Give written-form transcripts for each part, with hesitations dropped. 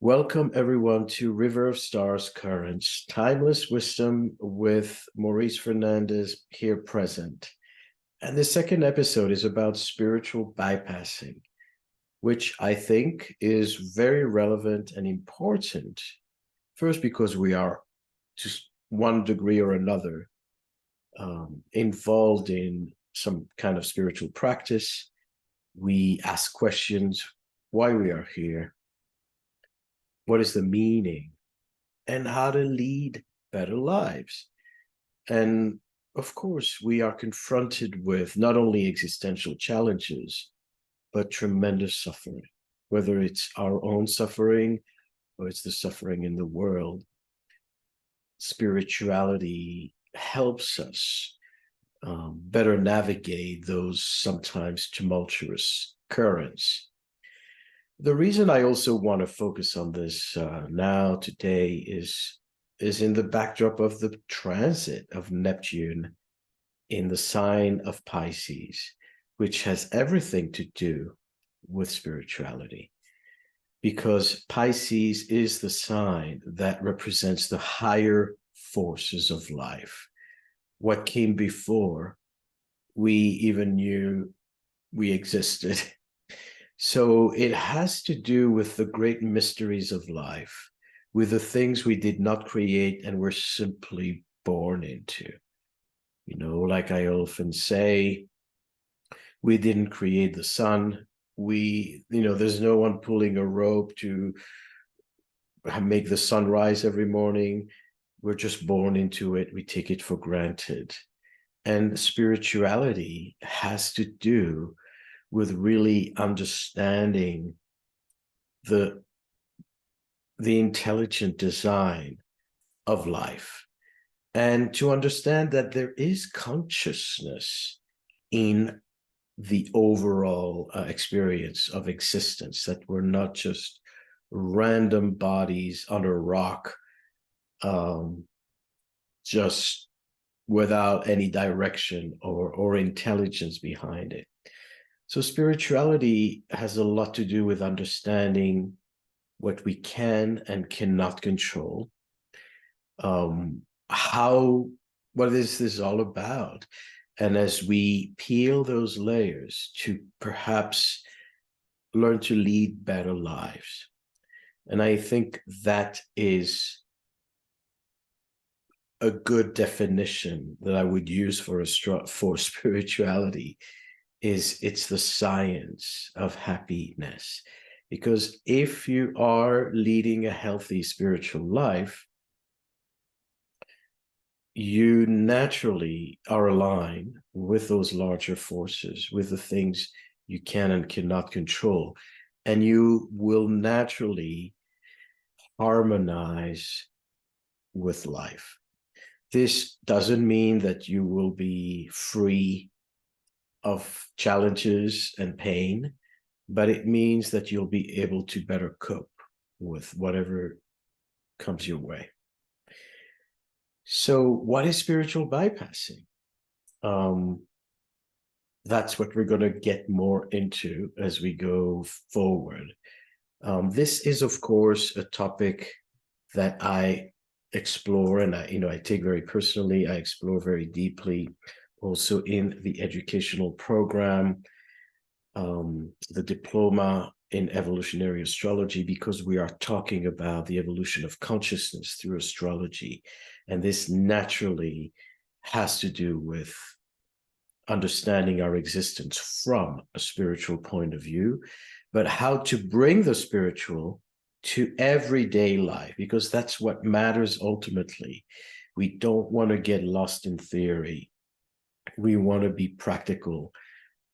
Welcome everyone to River of Stars Currents, Timeless Wisdom with Maurice Fernandez here present. And the second episode is about spiritual bypassing, which I think is very relevant and important. First, because we are to one degree or another involved in some kind of spiritual practice. We ask questions why we are here, what is the meaning, and how to lead better lives. And of course, we are confronted with not only existential challenges, but tremendous suffering, whether it's our own suffering or it's the suffering in the world. Spirituality helps us better navigate those sometimes tumultuous currents. The reason I also want to focus on this now today is in the backdrop of the transit of Neptune in the sign of Pisces, which has everything to do with spirituality, because Pisces is the sign that represents the higher forces of life. What came before we even knew we existed. So it has to do with the great mysteries of life, with the things we did not create and were simply born into. You know, like I often say, we didn't create the sun. There's no one pulling a rope to make the sun rise every morning. We're just born into it. We take it for granted. And spirituality has to do with really understanding the intelligent design of life, and to understand that there is consciousness in the overall experience of existence, that we're not just random bodies on a rock, just without any direction or intelligence behind it. So spirituality has a lot to do with understanding what we can and cannot control. What is this all about? And as we peel those layers to perhaps learn to lead better lives. And I think that is a good definition that I would use for spirituality. It's the science of happiness. Because if you are leading a healthy spiritual life, you naturally are aligned with those larger forces, with the things you can and cannot control, and you will naturally harmonize with life. This doesn't mean that you will be free of challenges and pain, but it means that you'll be able to better cope with whatever comes your way. So what is spiritual bypassing? That's what we're going to get more into as we go forward. This is, of course, a topic that I explore and I take very personally. I explore very deeply also in the educational program, the diploma in evolutionary astrology, because we are talking about the evolution of consciousness through astrology. And this naturally has to do with understanding our existence from a spiritual point of view, but how to bring the spiritual to everyday life, because that's what matters ultimately. We don't want to get lost in theory. We want to be practical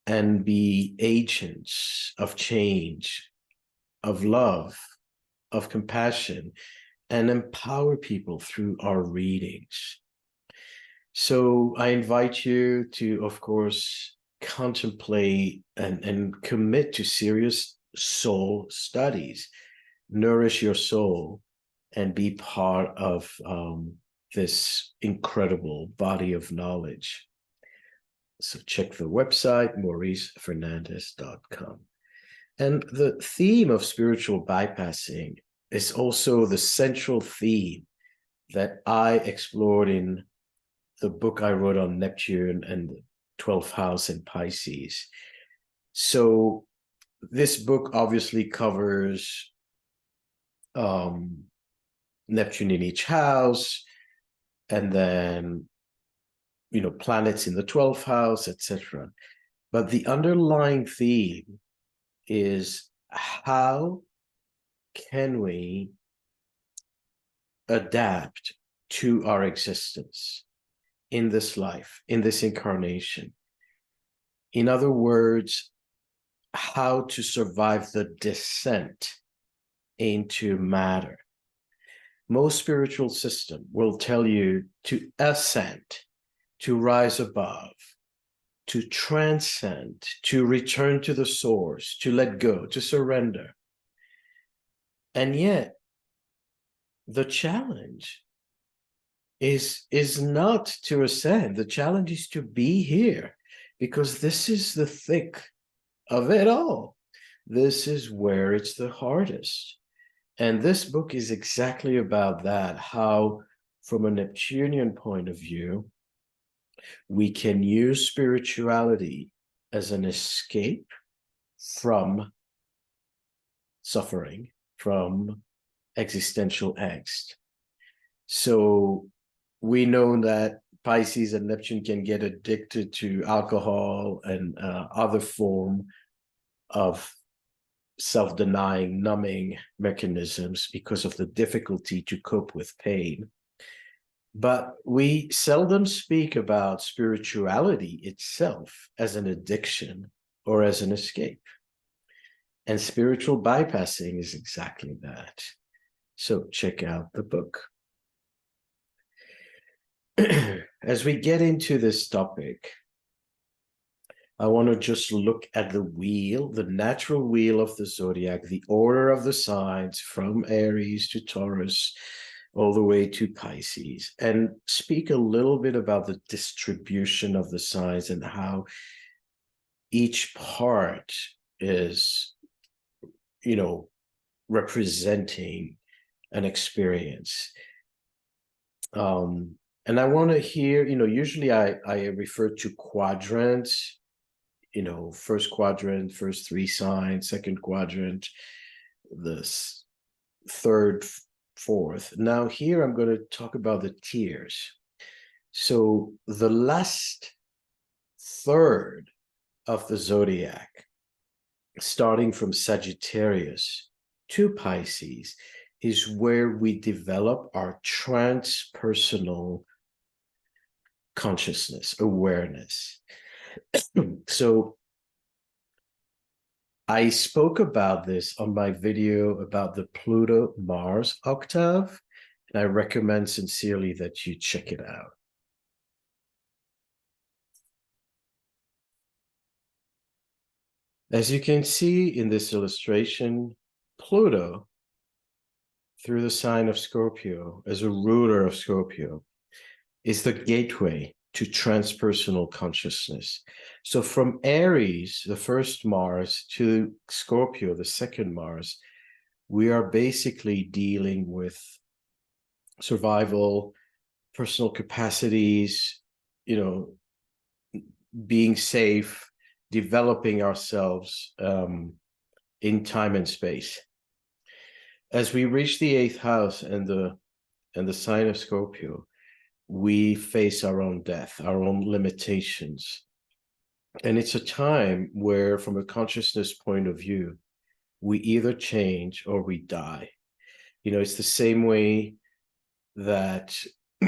and be agents of change, of love, of compassion, and empower people through our readings. So I invite you to, of course, contemplate and commit to serious soul studies, nourish your soul, and be part of this incredible body of knowledge. So check the website, mauricefernandez.com. And the theme of spiritual bypassing is also the central theme that I explored in the book I wrote on Neptune and the 12th house in Pisces. So this book obviously covers Neptune in each house, and then, you know, planets in the 12th house, etc. But the underlying theme is, how can we adapt to our existence in this life, in this incarnation? In other words, how to survive the descent into matter. Most spiritual system will tell you to ascend, to rise above, to transcend, to return to the source, to let go, to surrender. And yet, the challenge is not to ascend. The challenge is to be here, because this is the thick of it all. This is where it's the hardest. And this book is exactly about that, how, from a Neptunian point of view, we can use spirituality as an escape from suffering, from existential angst. So we know that Pisces and Neptune can get addicted to alcohol and other form of self-denying, numbing mechanisms because of the difficulty to cope with pain. But we seldom speak about spirituality itself as an addiction or as an escape. And spiritual bypassing is exactly that. So check out the book. As we get into this topic, I want to just look at the wheel, the natural wheel of the zodiac, the order of the signs from Aries to Taurus, all the way to Pisces, and speak a little bit about the distribution of the signs and how each part is, you know, representing an experience. And I want to hear, you know, usually I refer to quadrants, you know, first quadrant, first three signs, second quadrant, the third, fourth. Now here I'm going to talk about the tiers. So the last third of the zodiac, starting from Sagittarius to Pisces, is where we develop our transpersonal consciousness, awareness. So I spoke about this on my video about the Pluto-Mars octave, and I recommend sincerely that you check it out. As you can see in this illustration, Pluto, through the sign of Scorpio, as a ruler of Scorpio, is the gateway to transpersonal consciousness. So from Aries, the first Mars, to Scorpio, the second Mars, we are basically dealing with survival, personal capacities, you know, being safe, developing ourselves in time and space. As we reach the 8th house and the sign of Scorpio, we face our own death, our own limitations. And it's a time where, from a consciousness point of view, we either change or we die. You know, it's the same way that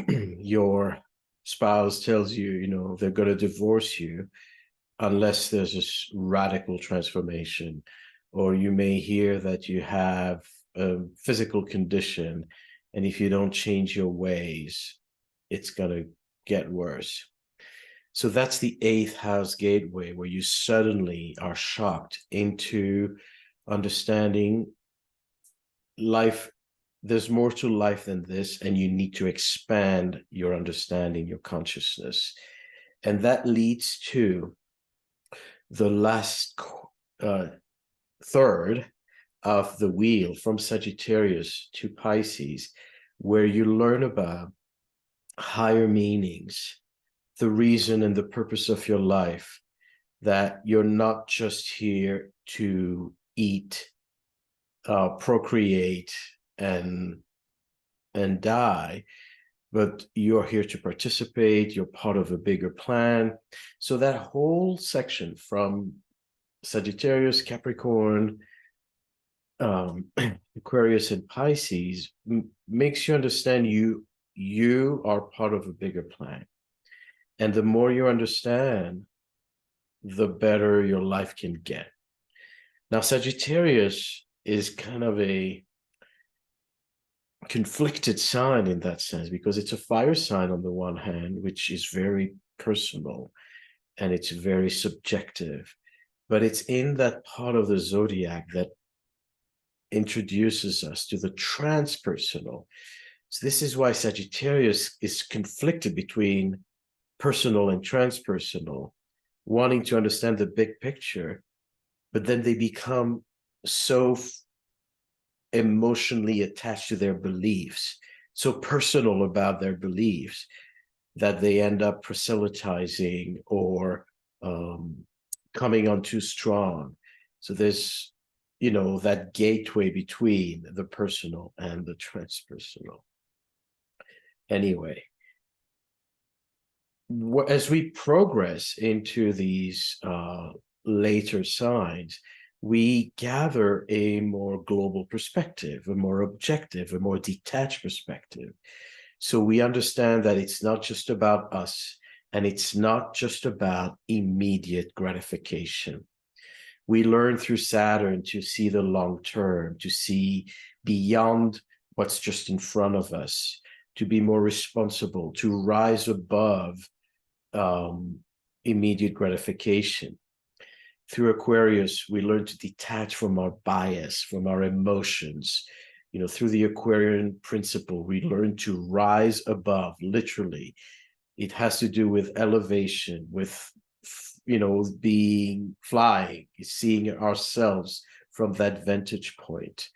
your spouse tells you, you know, they're going to divorce you unless there's this radical transformation. Or you may hear that you have a physical condition, and if you don't change your ways, it's going to get worse. So that's the 8th house gateway, where you suddenly are shocked into understanding life. There's more to life than this, and you need to expand your understanding, your consciousness. And that leads to the last third, of the wheel from Sagittarius to Pisces, where you learn about higher meanings, the reason and the purpose of your life, that you're not just here to eat, procreate, and die, but you're here to participate, you're part of a bigger plan. So that whole section from Sagittarius, Capricorn, Aquarius, and Pisces makes you understand you are part of a bigger plan. And the more you understand, the better your life can get. Now, Sagittarius is kind of a conflicted sign in that sense, because it's a fire sign on the one hand, which is very personal and it's very subjective, but it's in that part of the zodiac that introduces us to the transpersonal. So this is why Sagittarius is conflicted between personal and transpersonal, wanting to understand the big picture, but then they become so emotionally attached to their beliefs, so personal about their beliefs, that they end up proselytizing or coming on too strong. So there's, that gateway between the personal and the transpersonal. Anyway, as we progress into these later signs, we gather a more global perspective, a more objective, a more detached perspective. So we understand that it's not just about us, and it's not just about immediate gratification. We learn through Saturn to see the long term, to see beyond what's just in front of us, to be more responsible, to rise above immediate gratification. Through Aquarius, we learn to detach from our bias, from our emotions. Through the Aquarian principle, we learn to rise above, literally. It has to do with elevation, with, flying, seeing ourselves from that vantage point.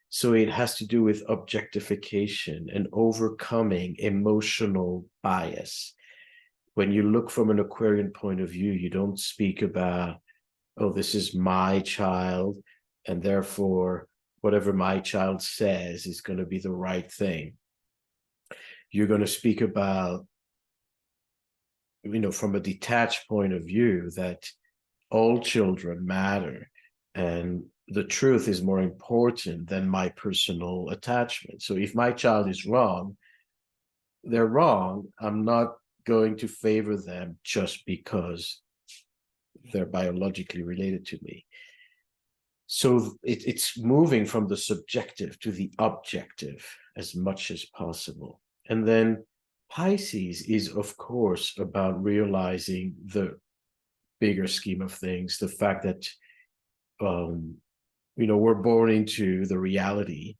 So it has to do with objectification and overcoming emotional bias. When you look from an Aquarian point of view, you don't speak about, oh, this is my child, and therefore whatever my child says is going to be the right thing. You're going to speak about, from a detached point of view, that all children matter, and the truth is more important than my personal attachment. So if my child is wrong, they're wrong. I'm not going to favor them just because they're biologically related to me. So it's moving from the subjective to the objective as much as possible. And then Pisces is, of course, about realizing the bigger scheme of things, the fact that, we're born into the reality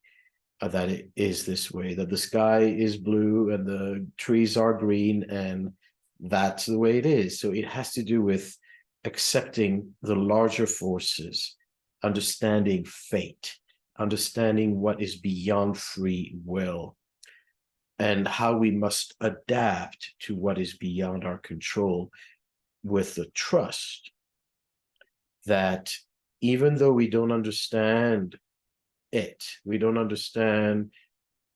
that it is this way, that the sky is blue and the trees are green, and that's the way it is. So it has to do with accepting the larger forces, understanding fate, understanding what is beyond free will, and how we must adapt to what is beyond our control, with the trust that even though we don't understand we don't understand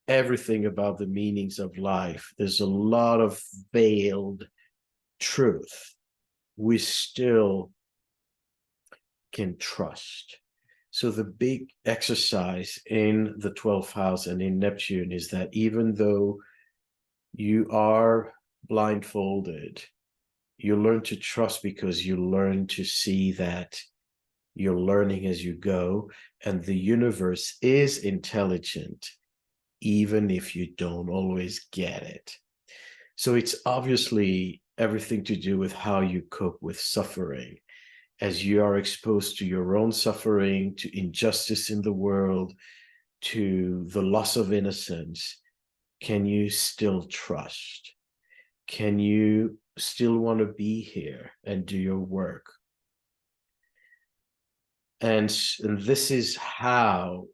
everything about the meanings of life, there's a lot of veiled truth, we still can trust. So the big exercise in the 12th house and in Neptune is that even though you are blindfolded, you learn to trust, because you learn to see that you're learning as you go, and the universe is intelligent, even if you don't always get it. So it's obviously everything to do with how you cope with suffering. As you are exposed to your own suffering, to injustice in the world, to the loss of innocence, can you still trust? Can you still want to be here and do your work? And this is how,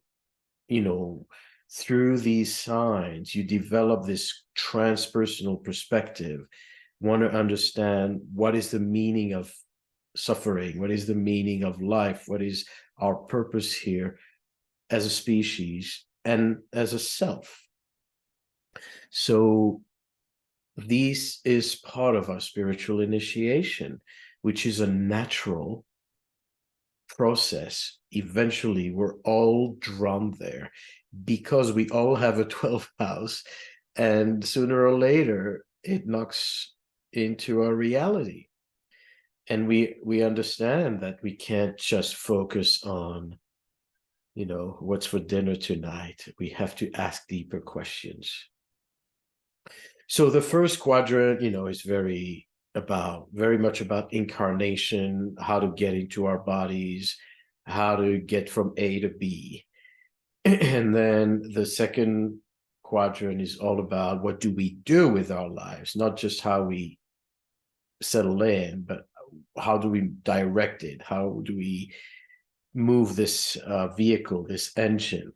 through these signs, you develop this transpersonal perspective, want to understand what is the meaning of suffering, what is the meaning of life, what is our purpose here as a species and as a self. So this is part of our spiritual initiation, which is a natural process. Eventually, we're all drawn there because we all have a 12th house, and sooner or later, it knocks into our reality. And we understand that we can't just focus on, what's for dinner tonight. We have to ask deeper questions. So the first quadrant, is very much about incarnation, how to get into our bodies, how to get from A to B. And then the second quadrant is all about what do we do with our lives, not just how we settle in, but how do we direct it? How do we move this vehicle, this engine?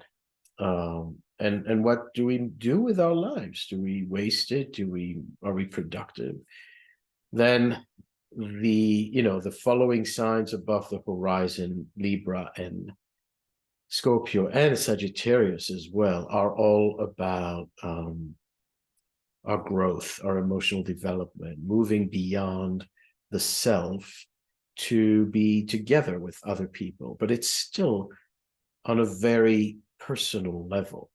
And what do we do with our lives? Do we waste it? Are we productive? Then the following signs above the horizon, Libra and Scorpio and Sagittarius as well, are all about our growth, our emotional development, moving beyond the self to be together with other people. But it's still on a very personal level.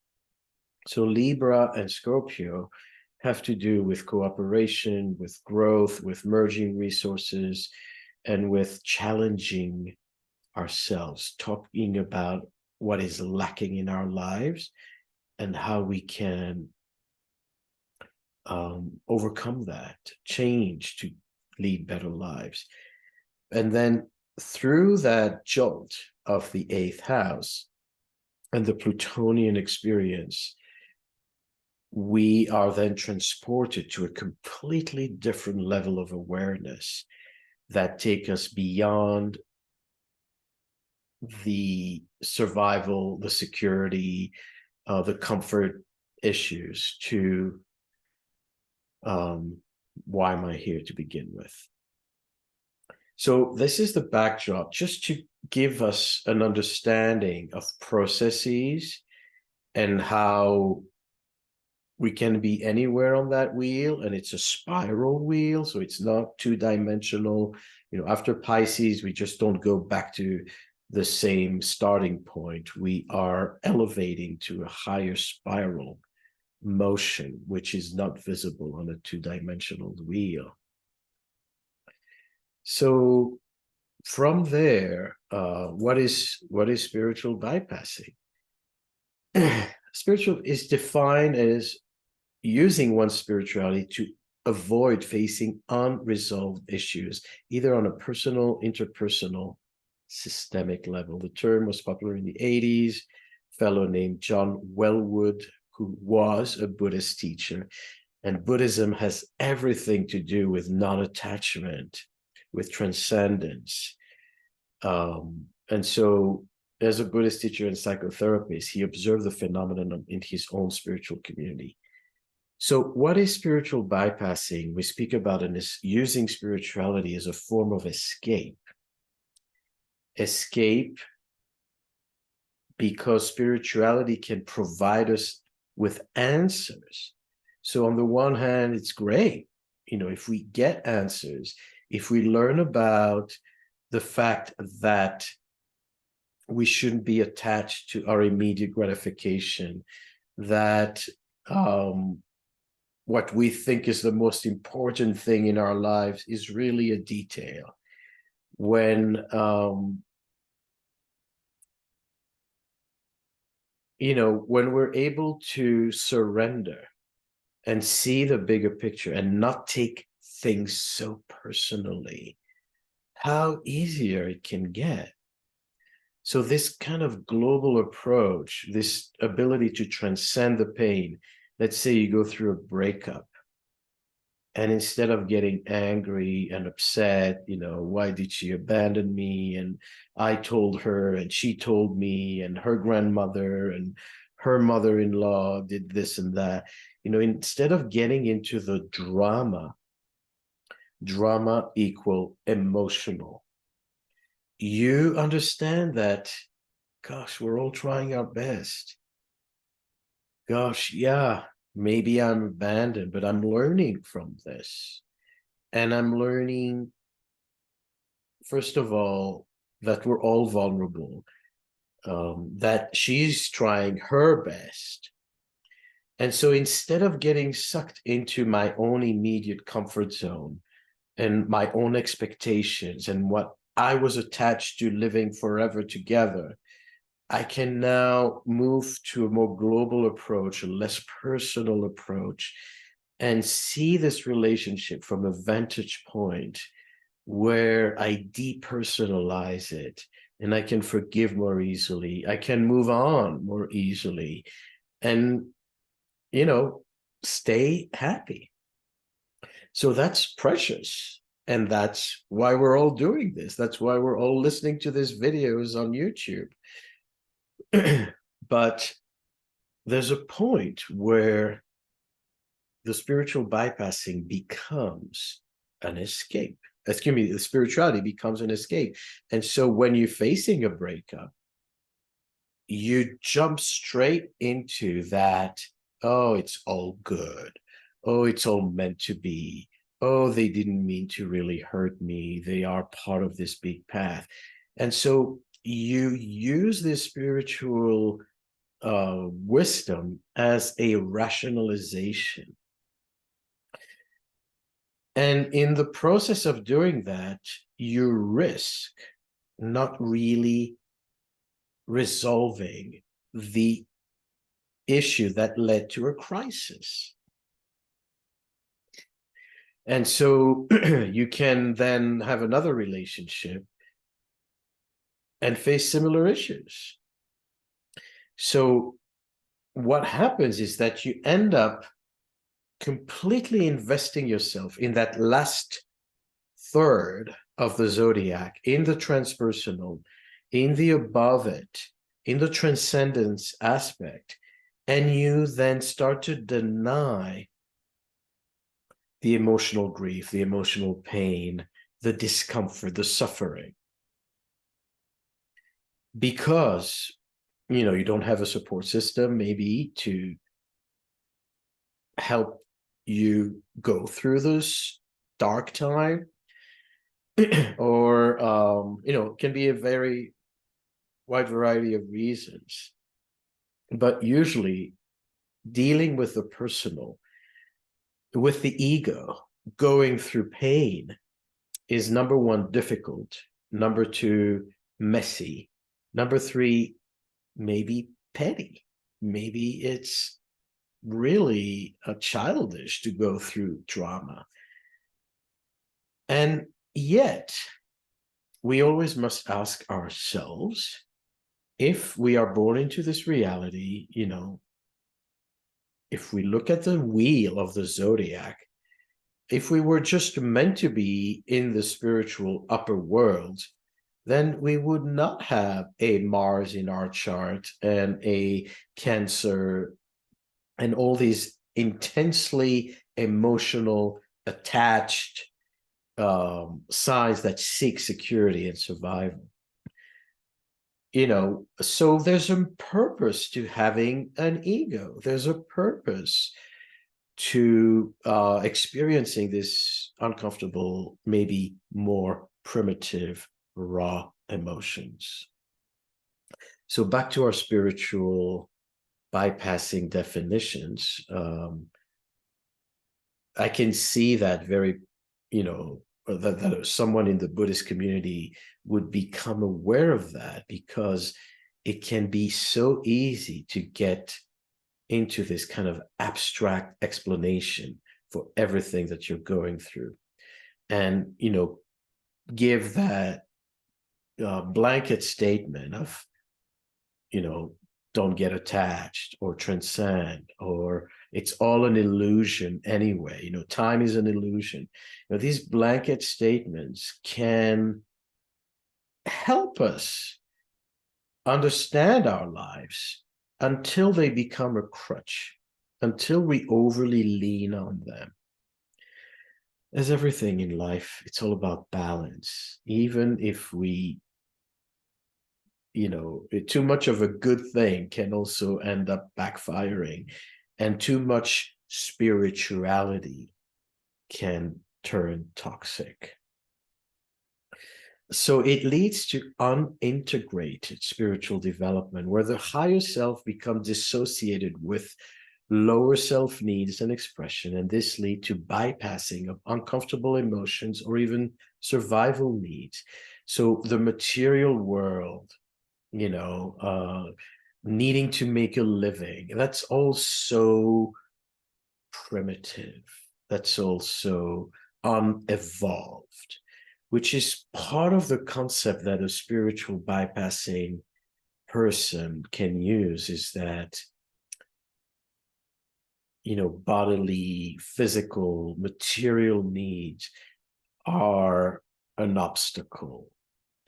So Libra and Scorpio have to do with cooperation, with growth, with merging resources, and with challenging ourselves, talking about what is lacking in our lives and how we can overcome that, change to lead better lives. And then through that jolt of the 8th house and the Plutonian experience, we are then transported to a completely different level of awareness that take us beyond the survival, the security, the comfort issues to why am I here to begin with? So this is the backdrop, just to give us an understanding of processes and how we can be anywhere on that wheel, and it's a spiral wheel, so it's not two-dimensional. After Pisces, we just don't go back to the same starting point. We are elevating to a higher spiral motion, which is not visible on a two-dimensional wheel. So from there, what is spiritual bypassing? Spiritual is defined as using one's spirituality to avoid facing unresolved issues, either on a personal, interpersonal, systemic level. The term was popular in the 80s. A fellow named John Wellwood, who was a Buddhist teacher, and Buddhism has everything to do with non-attachment, with transcendence. And so as a Buddhist teacher and psychotherapist, he observed the phenomenon in his own spiritual community. So what is spiritual bypassing? We speak about it as using spirituality as a form of escape. Escape because spirituality can provide us with answers. So on the one hand, it's great, if we get answers, if we learn about the fact that we shouldn't be attached to our immediate gratification, that what we think is the most important thing in our lives is really a detail. When when we're able to surrender and see the bigger picture and not take things so personally, how easier it can get. So this kind of global approach, this ability to transcend the pain, let's say you go through a breakup, And instead of getting angry and upset, why did she abandon me? And I told her, and she told me, and her grandmother and her mother-in-law did this and that. Instead of getting into the drama equal emotional. You understand that, gosh, we're all trying our best. Gosh, yeah, maybe I'm abandoned, but I'm learning from this. And I'm learning, first of all, that we're all vulnerable, that she's trying her best. And so instead of getting sucked into my own immediate comfort zone and my own expectations and what I was attached to living forever together, I can now move to a more global approach, a less personal approach, and see this relationship from a vantage point where I depersonalize it and I can forgive more easily. I can move on more easily and, stay happy. So that's precious. And that's why we're all doing this. That's why we're all listening to these videos on YouTube. But there's a point where the spiritual bypassing becomes an escape. Excuse me, the spirituality becomes an escape. And so when you're facing a breakup, you jump straight into that, oh, it's all good. Oh, it's all meant to be. Oh, they didn't mean to really hurt me. They are part of this big path. And so you use this spiritual wisdom as a rationalization. And in the process of doing that, you risk not really resolving the issue that led to a crisis. And so you can then have another relationship and face similar issues. So what happens is that you end up completely investing yourself in that last third of the zodiac, in the transpersonal, in the above it, in the transcendence aspect, and you then start to deny the emotional grief, the emotional pain, the discomfort, the suffering, because you don't have a support system maybe to help you go through this dark time. Or it can be a very wide variety of reasons, but usually dealing with the personal, with the ego, going through pain is number one, difficult, number two, messy, number three, maybe petty, maybe it's really childish to go through drama. And yet we always must ask ourselves, if we are born into this reality, if we look at the wheel of the zodiac, if we were just meant to be in the spiritual upper world, then we would not have a Mars in our chart and a Cancer and all these intensely emotional, attached signs that seek security and survival. So there's a purpose to having an ego. There's a purpose to experiencing this uncomfortable, maybe more primitive, raw emotions. So back to our spiritual bypassing definitions. I can see that very, that someone in the Buddhist community would become aware of that, because it can be so easy to get into this kind of abstract explanation for everything that you're going through, and give that blanket statement of don't get attached or transcend, or It's all an illusion anyway. You know, time is an illusion. You know, these blanket statements can help us understand our lives until they become a crutch, until we overly lean on them. As everything in life, it's all about balance. Even if we, you know, too much of a good thing can also end up backfiring, and too much spirituality can turn toxic. So it leads to unintegrated spiritual development, where the higher self becomes dissociated with lower self needs and expression, and this lead to bypassing of uncomfortable emotions or even survival needs. So the material world, you know, needing to make a living, that's all so primitive. That's also unevolved, which is part of the concept that a spiritual bypassing person can use, is that, you know, bodily, physical, material needs are an obstacle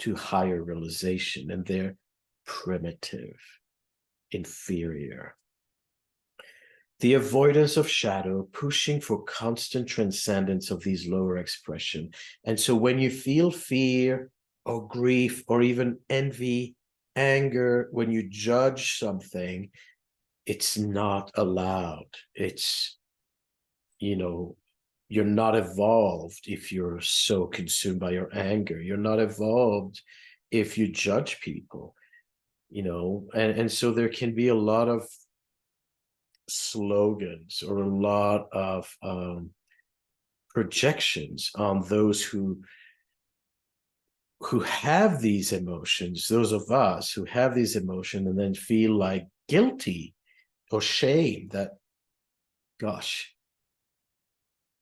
to higher realization, and they're primitive, inferior. The avoidance of shadow, pushing for constant transcendence of these lower expression. And so when you feel fear or grief or even envy, anger, when you judge something, it's not allowed. It's, you know, you're not evolved if you're so consumed by your anger. You're not evolved if you judge people, you know, and so there can be a lot of slogans or a lot of projections on those who have these emotions, those of us who have these emotions and then feel like guilty or shame that, gosh,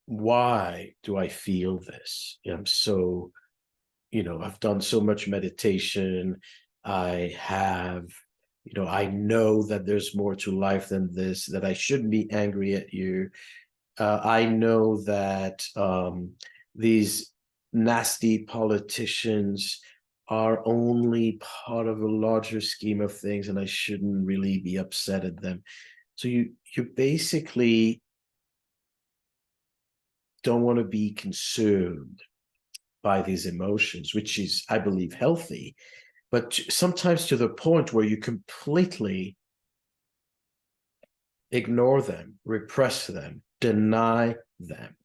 why do I feel this? I'm so, you know, I've done so much meditation. I have, you know, I know that there's more to life than this, that I shouldn't be angry at you. I know that these nasty politicians are only part of a larger scheme of things, and I shouldn't really be upset at them. So you basically don't want to be consumed by these emotions, which is, I believe, healthy, but sometimes to the point where you completely ignore them, repress them, deny them.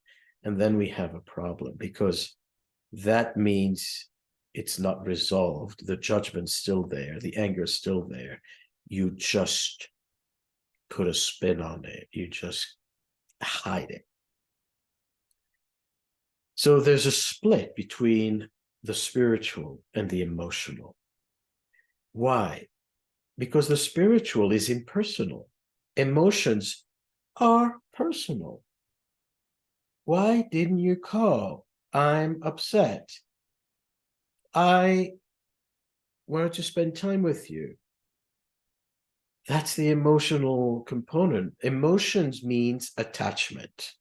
And then we have a problem, because that means it's not resolved. The judgment's still there. The anger's still there. You just put a spin on it. You just hide it. So there's a split between the spiritual and the emotional. Why? Because the spiritual is impersonal. Emotions are personal. Why didn't you call? I'm upset. I wanted to spend time with you. That's the emotional component. Emotions means attachment.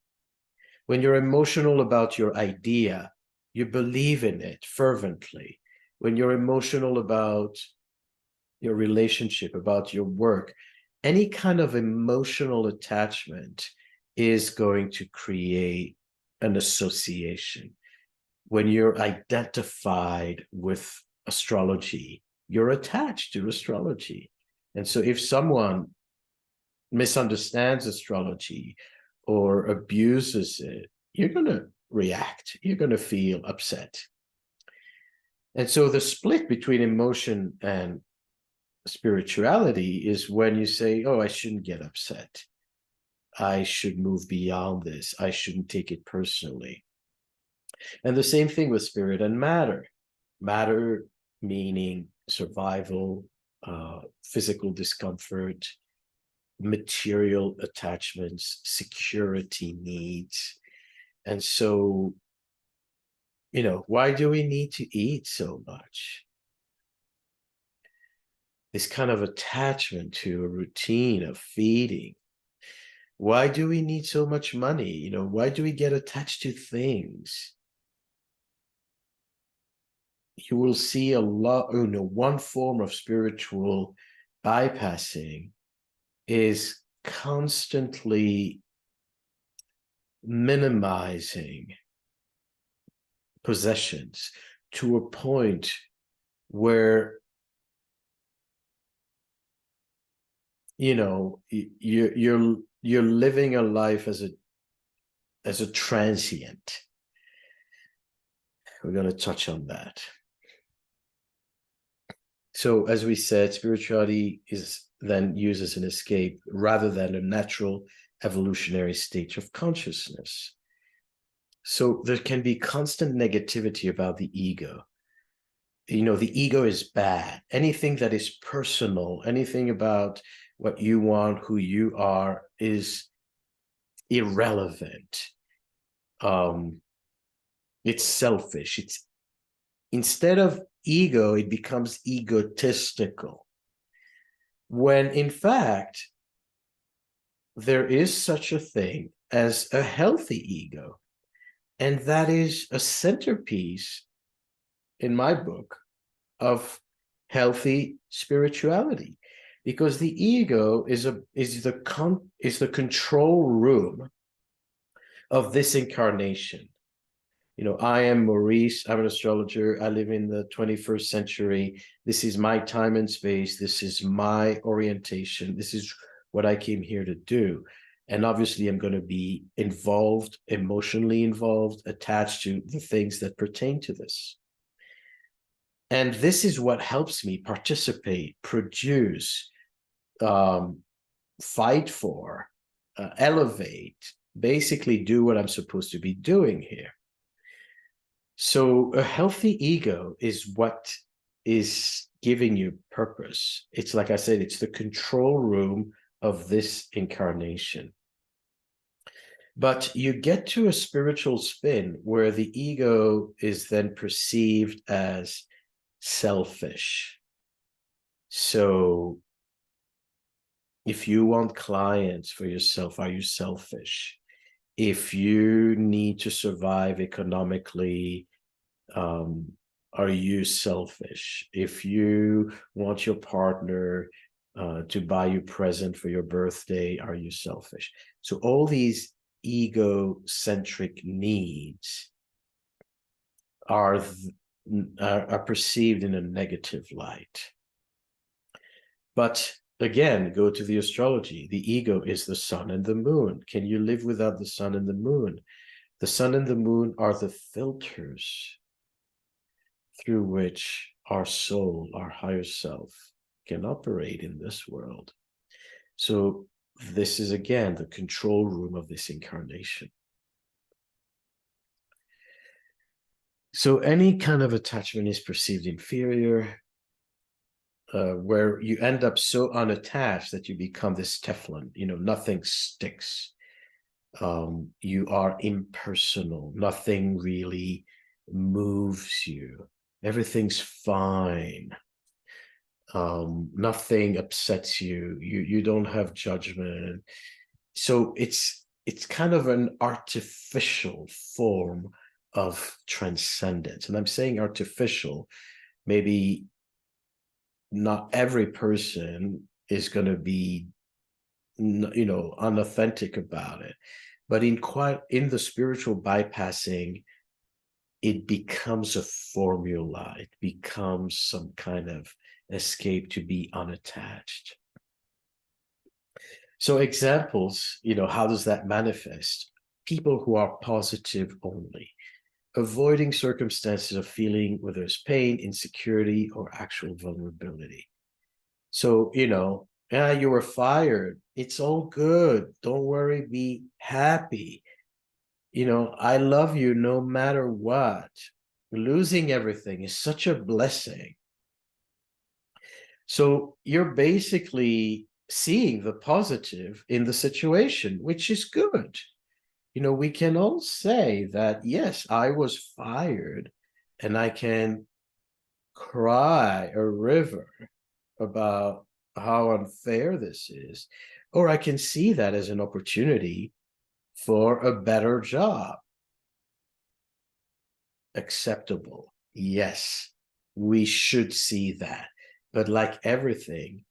When you're emotional about your idea, you believe in it fervently. When you're emotional about your relationship, about your work, any kind of emotional attachment is going to create an association. When you're identified with astrology, you're attached to astrology. And so if someone misunderstands astrology or abuses it, you're going to react. You're going to feel upset. And so the split between emotion and spirituality is when you say, oh, I shouldn't get upset. I should move beyond this. I shouldn't take it personally. And the same thing with spirit and matter. Matter meaning survival, physical discomfort, material attachments, security needs. And so, you know, why do we need to eat so much? This kind of attachment to a routine of feeding Why do we need so much money? You know, why do we get attached to things? You will see a lot, you know, one form of spiritual bypassing is constantly minimizing possessions to a point where, you know, you're living a life as a transient. We're going to touch on that. So, as we said, spirituality is then used as an escape rather than a natural evolutionary state of consciousness. So, there can be constant negativity about the ego. You know, the ego is bad. Anything that is personal, anything about what you want, who you are, is irrelevant. It's selfish. It's instead of ego, it becomes egotistical. When in fact, there is such a thing as a healthy ego. And that is a centerpiece in my book of healthy spirituality, because the ego is the control room of this incarnation. You know, I am Maurice, I'm an astrologer, I live in the 21st century. This is my time and space, this is my orientation, this is what I came here to do. And obviously I'm going to be involved, emotionally involved, attached to the things that pertain to this. And this is what helps me participate, produce, fight for, elevate, basically do what I'm supposed to be doing here. So a healthy ego is what is giving you purpose. It's like I said, it's the control room of this incarnation. But you get to a spiritual spin where the ego is then perceived as selfish. So if you want clients for yourself, are you selfish? If you need to survive economically, are you selfish? If you want your partner to buy you a present for your birthday, are you selfish? So all these egocentric needs are perceived in a negative light. But again, go to the astrology. The ego is the sun and the moon. Can you live without the sun and the moon? The sun and the moon are the filters through which our soul, our higher self, can operate in this world. So this is, again, the control room of this incarnation. So any kind of attachment is perceived inferior, where you end up so unattached that you become this Teflon, you know, nothing sticks. You are impersonal. Nothing really moves you. Everything's fine. Nothing upsets you. You don't have judgment. So it's kind of an artificial form of transcendence. And I'm saying artificial, maybe not every person is going to be, you know, unauthentic about it, but in the spiritual bypassing, it becomes a formula. It becomes some kind of escape to be unattached. So examples, you know, how does that manifest? People who are positive only, avoiding circumstances of feeling whether it's pain, insecurity, or actual vulnerability. So, you know, yeah, you were fired. It's all good. Don't worry, be happy. You know, I love you no matter what. Losing everything is such a blessing. So you're basically seeing the positive in the situation, which is good. You know, we can all say that, yes, I was fired, and I can cry a river about how unfair this is. or I can see that as an opportunity for a better job. Acceptable. Yes, we should see that. But like everything,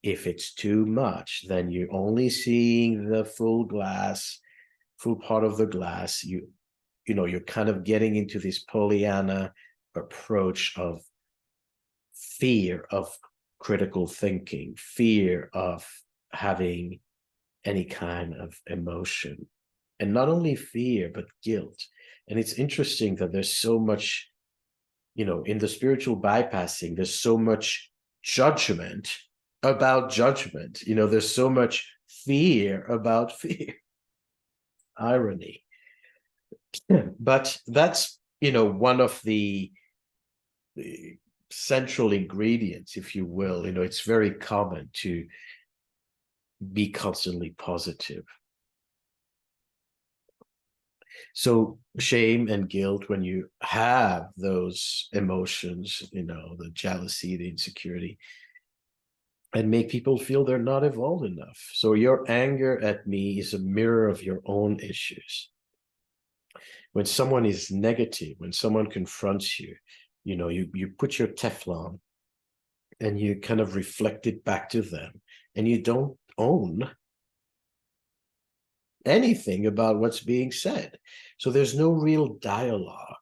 if it's too much, then you're only seeing the full glass, full part of the glass. You're kind of getting into this Pollyanna approach of fear of critical thinking, fear of having any kind of emotion. And not only fear, but guilt. And it's interesting that there's so much, in the spiritual bypassing, there's so much judgment about judgment. There's so much fear about fear. Irony. But that's, one of the central ingredients, if you will. It's very common to be constantly positive. So shame and guilt, when you have those emotions, the jealousy, the insecurity, and make people feel they're not evolved enough. So your anger at me is a mirror of your own issues. When someone is negative, when someone confronts you, you put your Teflon and you kind of reflect it back to them, and you don't own anything about what's being said. So there's no real dialogue.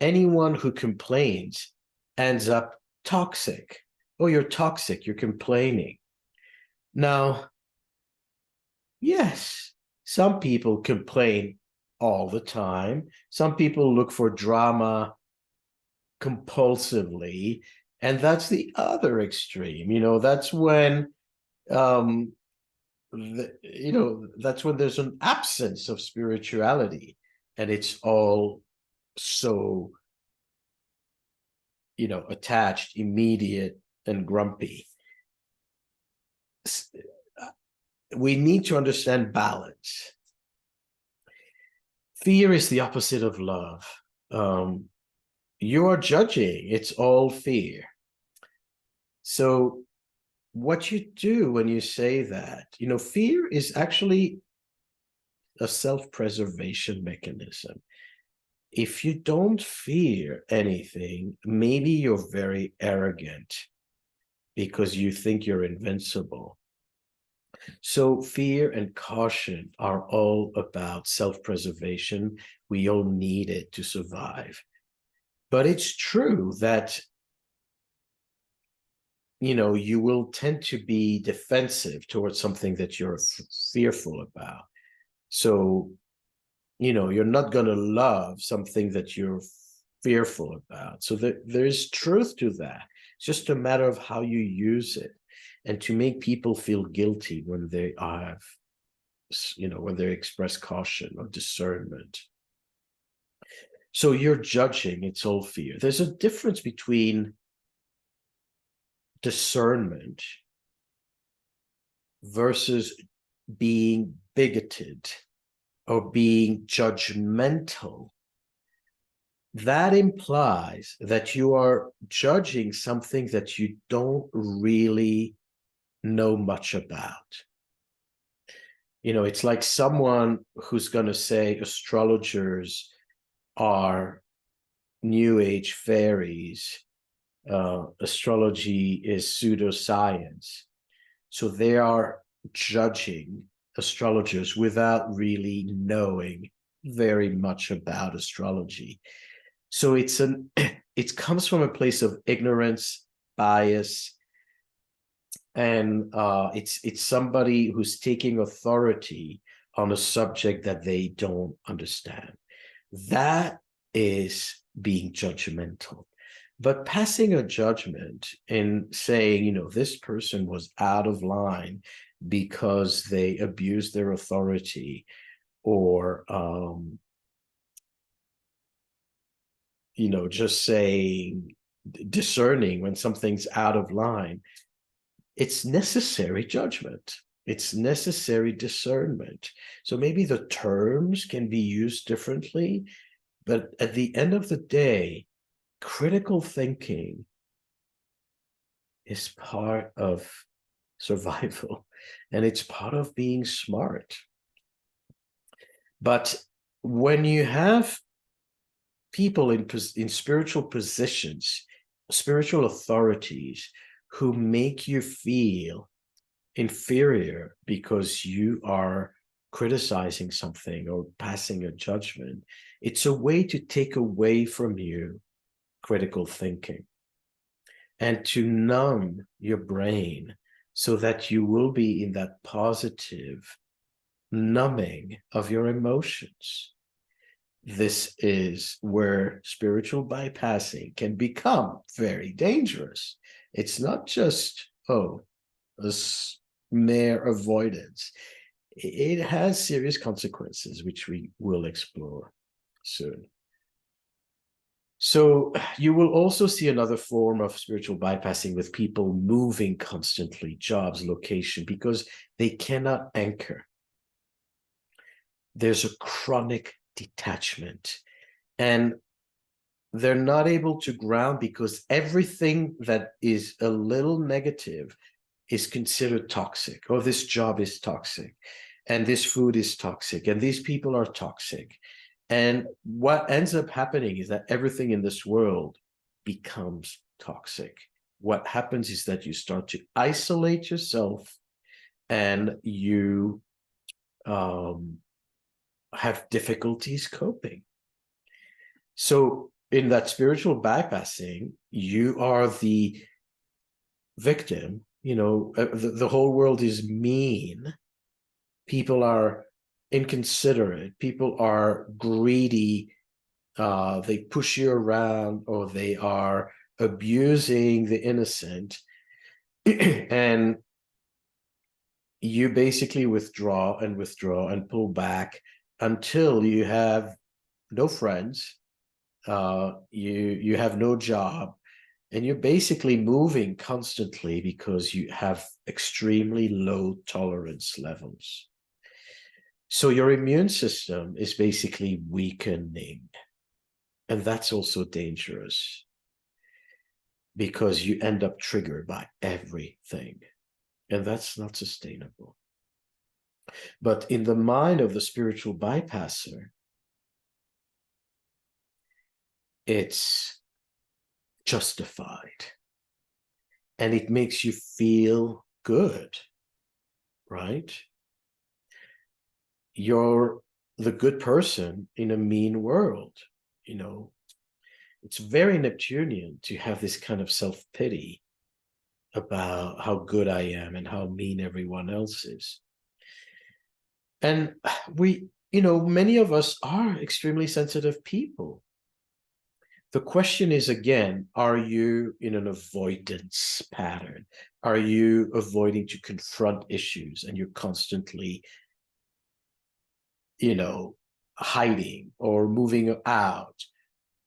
Anyone who complains ends up toxic. Oh, you're toxic, you're complaining. Now, yes, some people complain all the time. Some people look for drama compulsively, and that's the other extreme. That's when that's when there's an absence of spirituality, and it's all so attached, immediate, and grumpy. We need to understand balance. Fear is the opposite of love. You are judging, it's all fear. So what you do when you say that, fear is actually a self-preservation mechanism. If you don't fear anything, maybe you're very arrogant because you think you're invincible. So fear and caution are all about self-preservation. We all need it to survive. But it's true that, you will tend to be defensive towards something that you're fearful about. So, you're not going to love something that you're fearful about. So there is truth to that. It's just a matter of how you use it, and to make people feel guilty when they have, when they express caution or discernment. So you're judging, it's all fear. There's a difference between discernment versus being bigoted or being judgmental. That implies that you are judging something that you don't really know much about. It's like someone who's going to say astrologers are new age fairies. Astrology is pseudoscience. So they are judging astrologers without really knowing very much about astrology. So it comes from a place of ignorance, bias, and it's somebody who's taking authority on a subject that they don't understand. That is being judgmental. But passing a judgment and saying, this person was out of line because they abused their authority, or, just saying, discerning when something's out of line, it's necessary judgment. It's necessary discernment. So maybe the terms can be used differently, but at the end of the day, critical thinking is part of survival. and it's part of being smart. But when you have people in spiritual positions, spiritual authorities, who make you feel inferior because you are criticizing something or passing a judgment, it's a way to take away from you critical thinking and to numb your brain so that you will be in that positive numbing of your emotions. This is where spiritual bypassing can become very dangerous. It's not just, oh, a mere avoidance. It has serious consequences, which we will explore soon. So you will also see another form of spiritual bypassing with people moving constantly, jobs, location, because they cannot anchor. There's a chronic detachment, and they're not able to ground because everything that is a little negative is considered toxic. Oh, this job is toxic, and this food is toxic, and these people are toxic. And what ends up happening is that everything in this world becomes toxic. What happens is that you start to isolate yourself, and you have difficulties coping. So in that spiritual bypassing, you are the victim. The whole world is mean. People are inconsiderate. People are greedy. They push you around, or they are abusing the innocent. And you basically withdraw and pull back until you have no friends, you have no job, and you're basically moving constantly because you have extremely low tolerance levels. So your immune system is basically weakening, and that's also dangerous because you end up triggered by everything, and that's not sustainable. But in the mind of the spiritual bypasser, it's justified, and it makes you feel good, right? You're the good person in a mean world. It's very Neptunian to have this kind of self-pity about how good I am and how mean everyone else is. And many of us are extremely sensitive people. The question is, again, are you in an avoidance pattern? Are you avoiding to confront issues, and you're constantly, hiding or moving out?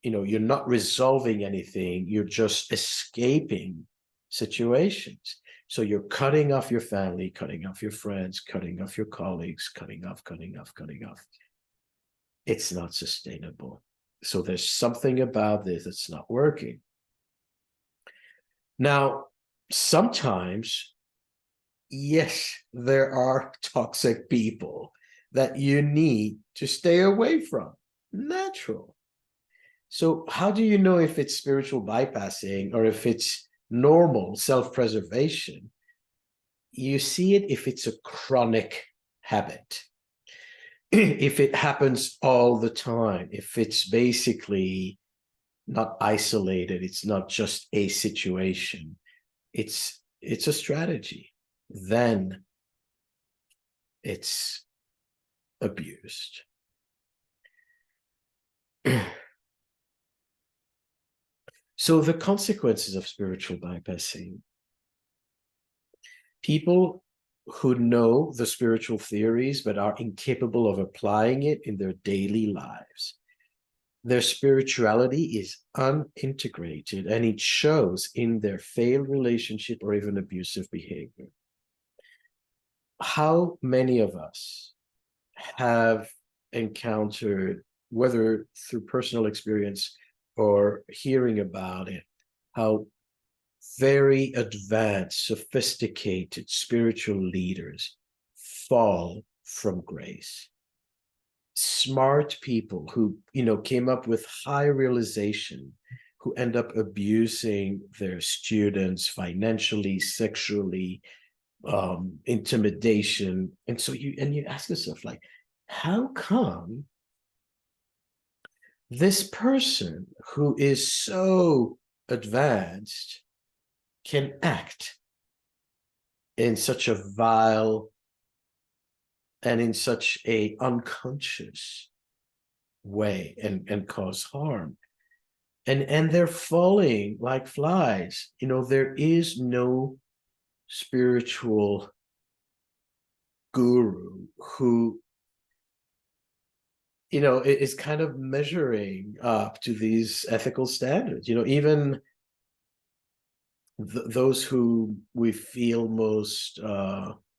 You're not resolving anything. You're just escaping situations. So you're cutting off your family, cutting off your friends, cutting off your colleagues, cutting off. It's not sustainable. So there's something about this that's not working. Now, sometimes, yes, there are toxic people that you need to stay away from. Natural. So how do you know if it's spiritual bypassing or if it's normal self-preservation? You see it if it's a chronic habit. If it happens all the time, if it's basically not isolated, it's not just a situation, it's a strategy, then it's abused. So the consequences of spiritual bypassing: people who know the spiritual theories but are incapable of applying it in their daily lives. Their spirituality is unintegrated, and it shows in their failed relationship or even abusive behavior. How many of us have encountered, whether through personal experience or hearing about it, how very advanced, sophisticated spiritual leaders fall from grace. Smart people who, came up with high realization, who end up abusing their students financially, sexually, intimidation. And so you ask yourself, like, how come this person who is so advanced can act in such a vile and in such a unconscious way and cause harm? And they're falling like flies. There is no spiritual guru who is kind of measuring up to these ethical standards. Even those who we feel most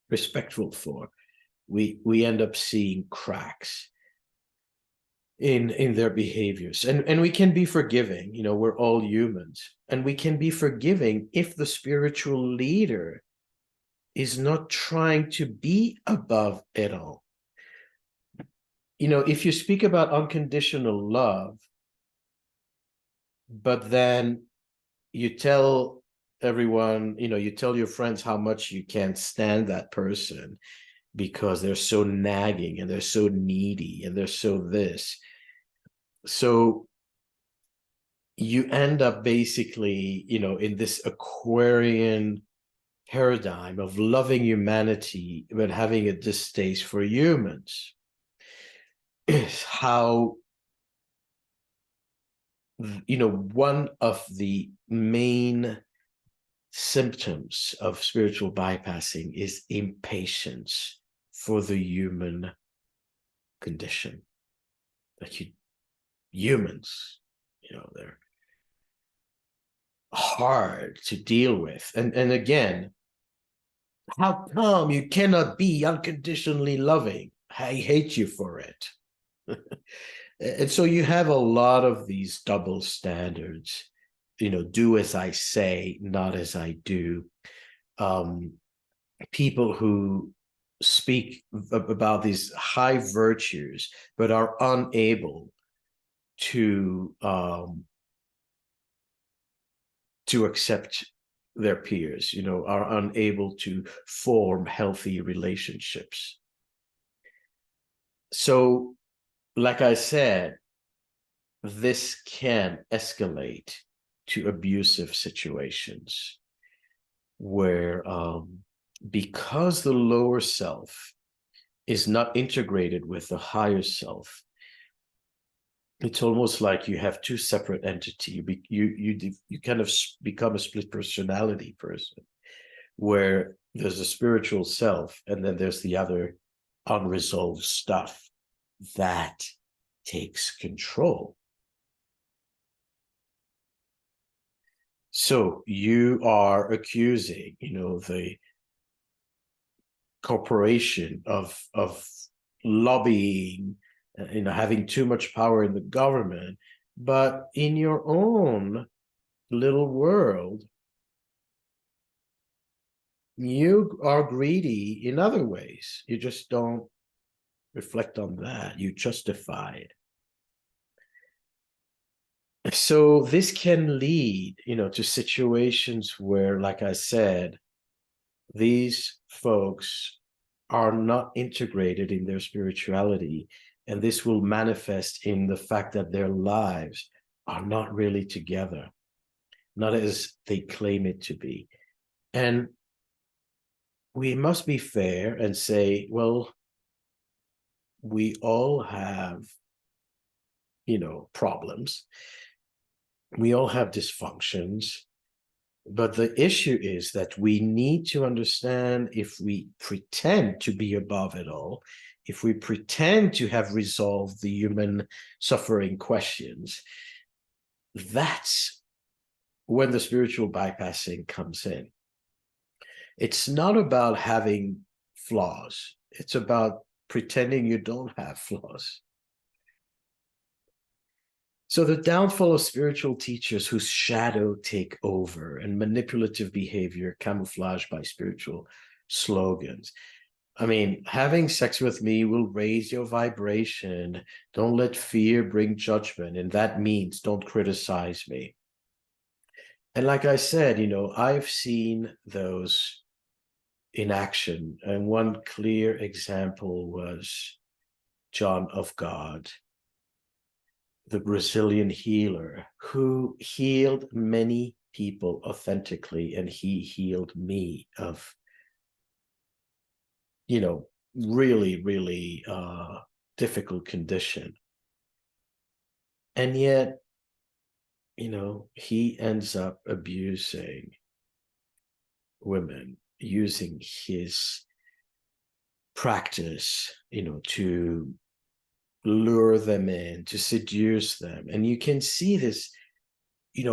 respectful for, we end up seeing cracks in their behaviors. And we can be forgiving. We're all humans, and we can be forgiving if the spiritual leader is not trying to be above it all. If you speak about unconditional love, but then you tell everyone, you tell your friends how much you can't stand that person because they're so nagging and they're so needy and they're so this. So you end up basically, in this Aquarian paradigm of loving humanity but having a distaste for humans. Is how, one of the main symptoms of spiritual bypassing is impatience for the human condition. Like, humans, they're hard to deal with. And again, how come you cannot be unconditionally loving? I hate you for it. And so you have a lot of these double standards, do as I say, not as I do. People who speak about these high virtues, but are unable to accept their peers, are unable to form healthy relationships. So, like I said, this can escalate to abusive situations where, because the lower self is not integrated with the higher self, it's almost like you have two separate entities. You kind of become a split personality person, where there's a spiritual self and then there's the other unresolved stuff that takes control. So you are accusing, the corporation of lobbying, having too much power in the government, but in your own little world, you are greedy in other ways. You just don't reflect on that. You justify it. So this can lead, to situations where, like I said, these folks are not integrated in their spirituality, and this will manifest in the fact that their lives are not really together, not as they claim it to be. And we must be fair and say, well, we all have, problems. We all have dysfunctions. But the issue is that we need to understand, if we pretend to be above it all, if we pretend to have resolved the human suffering questions, that's when the spiritual bypassing comes in. It's not about having flaws. It's about pretending you don't have flaws. So the downfall of spiritual teachers whose shadow take over and manipulative behavior camouflaged by spiritual slogans. I mean, having sex with me will raise your vibration. Don't let fear bring judgment. And that means don't criticize me. And like I said, I've seen those in action. And one clear example was John of God, the Brazilian healer who healed many people authentically, and he healed me of, really, really difficult condition. And yet, he ends up abusing women using his practice, to lure them in, to seduce them. And you can see this,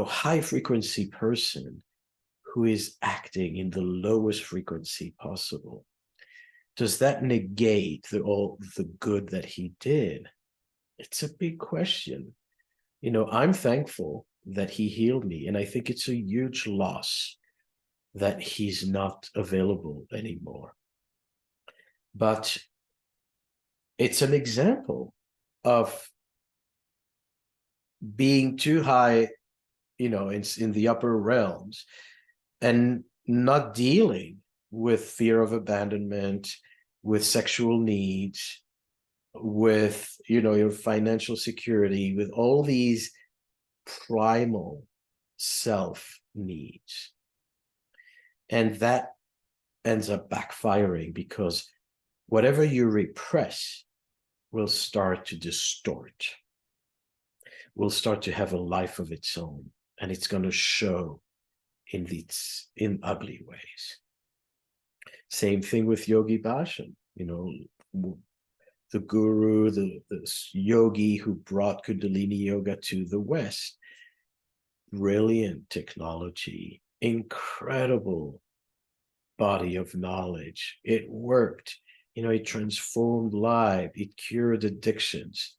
high frequency person who is acting in the lowest frequency possible. Does that negate all the good that he did? It's a big question. I'm thankful that he healed me, and I think it's a huge loss that he's not available anymore. But it's an example of being too high, in the upper realms and not dealing with fear of abandonment, with sexual needs, with, your financial security, with all these primal self needs. And that ends up backfiring because whatever you repress will start to distort, will start to have a life of its own, and it's going to show in ugly ways. Same thing with Yogi Bhajan, the guru, the yogi who brought Kundalini Yoga to the West. Brilliant technology, incredible body of knowledge. It worked. It transformed lives. It cured addictions.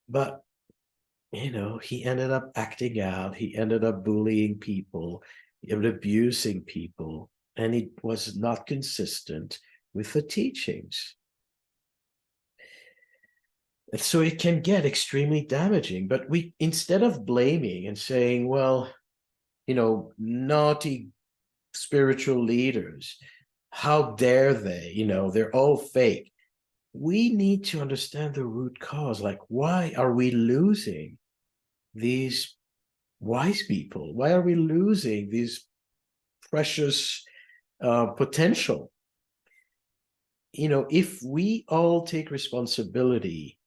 But, he ended up acting out. He ended up bullying people, abusing people, and it was not consistent with the teachings. And so it can get extremely damaging. But instead of blaming and saying, well, naughty spiritual leaders, how dare they, they're all fake. We need to understand the root cause. Like, why are we losing these wise people? Why are we losing these precious potential? If we all take responsibility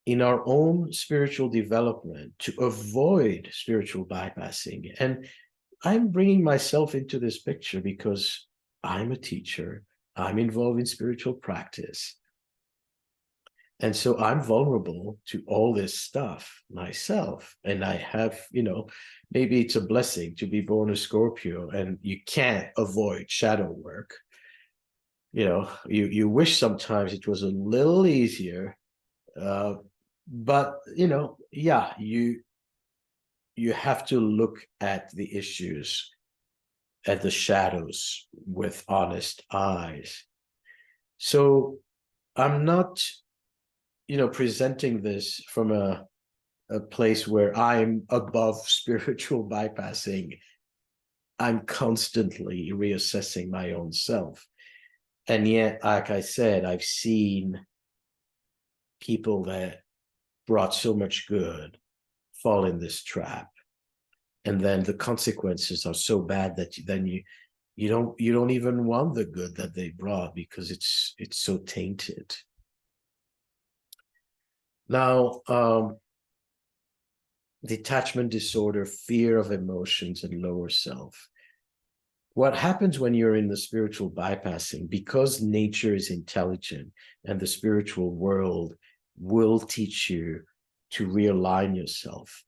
in our own spiritual development to avoid spiritual bypassing, and I'm bringing myself into this picture because I'm a teacher, I'm involved in spiritual practice. And so I'm vulnerable to all this stuff myself. And I have, maybe it's a blessing to be born a Scorpio, and you can't avoid shadow work. You wish sometimes it was a little easier. But, yeah, you have to look at the issues, at the shadows with honest eyes. So I'm not, presenting this from a place where I'm above spiritual bypassing. I'm constantly reassessing my own self. And yet, like I said, I've seen people that brought so much good fall in this trap. And then the consequences are so bad that then you don't even want the good that they brought because it's so tainted. Now, detachment disorder, fear of emotions, and lower self. What happens when you're in the spiritual bypassing, because nature is intelligent and the spiritual world will teach you to realign yourself,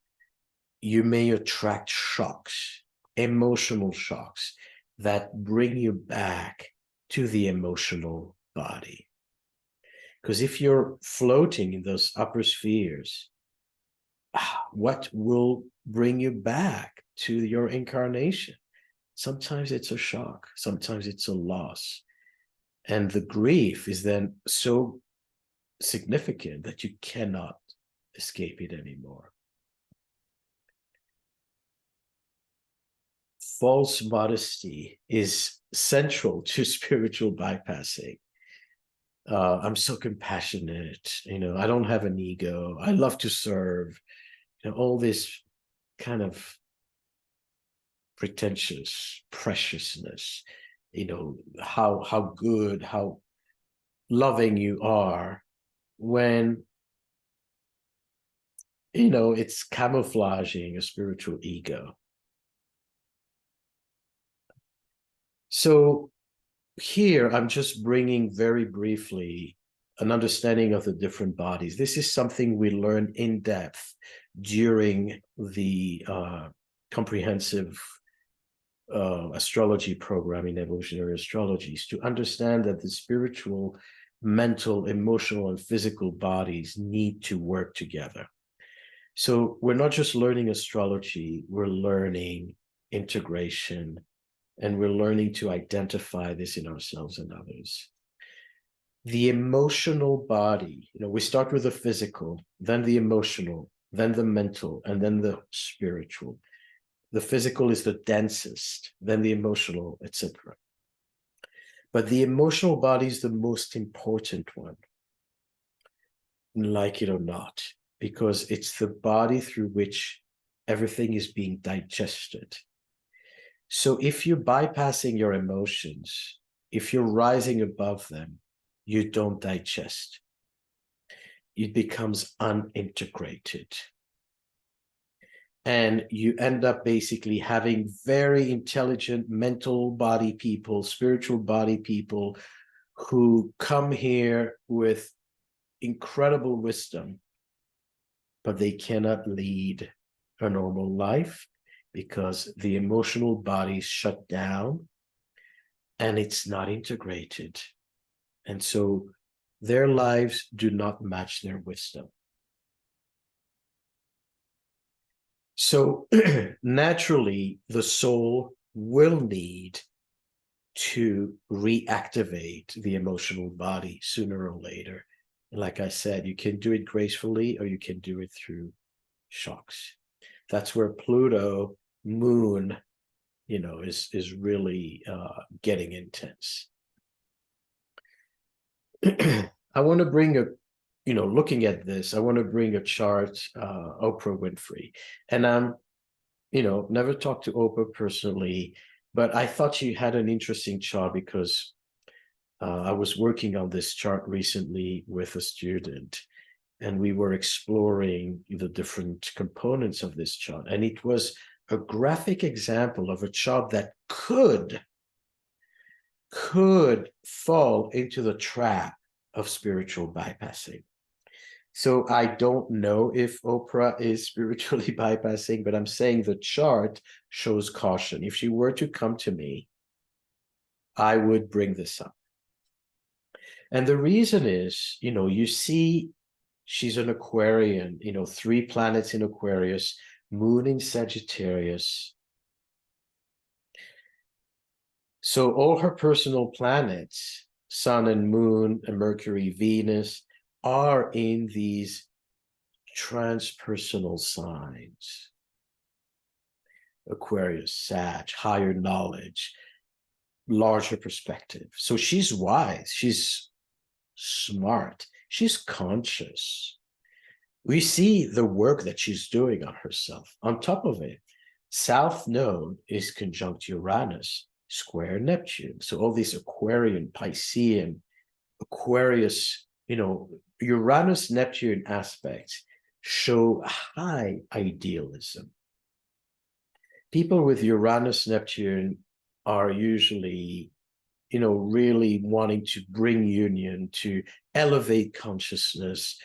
you may attract shocks, emotional shocks that bring you back to the emotional body. Because if you're floating in those upper spheres, what will bring you back to your incarnation? Sometimes it's a shock, sometimes it's a loss. And the grief is then so significant that you cannot escape it anymore. False modesty is central to spiritual bypassing. I'm so compassionate, I don't have an ego, I love to serve, all this kind of pretentious preciousness, how good, how loving you are, when it's camouflaging a spiritual ego. So here I'm just bringing very briefly an understanding of the different bodies. This is something we learn in depth during the comprehensive astrology program in evolutionary astrology, to understand that the spiritual, mental, emotional, and physical bodies need to work together. So we're not just learning astrology, we're learning integration, and we're learning to identify this in ourselves and others. The emotional body, we start with the physical, then the emotional, then the mental, and then the spiritual. The physical is the densest, then the emotional, etc. But the emotional body is the most important one, like it or not, because it's the body through which everything is being digested. So if you're bypassing your emotions, if you're rising above them, you don't digest. It becomes unintegrated. And you end up basically having very intelligent mental body people, spiritual body people, who come here with incredible wisdom, but they cannot lead a normal life because the emotional body is shut down and it's not integrated. And so their lives do not match their wisdom. So naturally, the soul will need to reactivate the emotional body sooner or later. And like I said, you can do it gracefully or you can do it through shocks. That's where Pluto, Moon, is really getting intense. I want to bring looking at this, I want to bring a chart, Oprah Winfrey. And I'm, never talked to Oprah personally, but I thought she had an interesting chart because I was working on this chart recently with a student, and we were exploring the different components of this chart. And it was a graphic example of a chart that could fall into the trap of spiritual bypassing. So I don't know if Oprah is spiritually bypassing, but I'm saying the chart shows caution. If she were to come to me, I would bring this up. And the reason is, you see, she's an Aquarian, 3 planets in Aquarius, Moon in Sagittarius. So all her personal planets, Sun and Moon and Mercury, Venus, are in these transpersonal signs. Aquarius, Sag, higher knowledge, larger perspective. So she's wise, she's smart, she's conscious. We see the work that she's doing on herself. On top of it, South Node is conjunct Uranus, square Neptune. So all these Aquarian, Piscean, Aquarius, Uranus, Neptune aspects show high idealism. People with Uranus, Neptune are usually, really wanting to bring union, to elevate consciousness.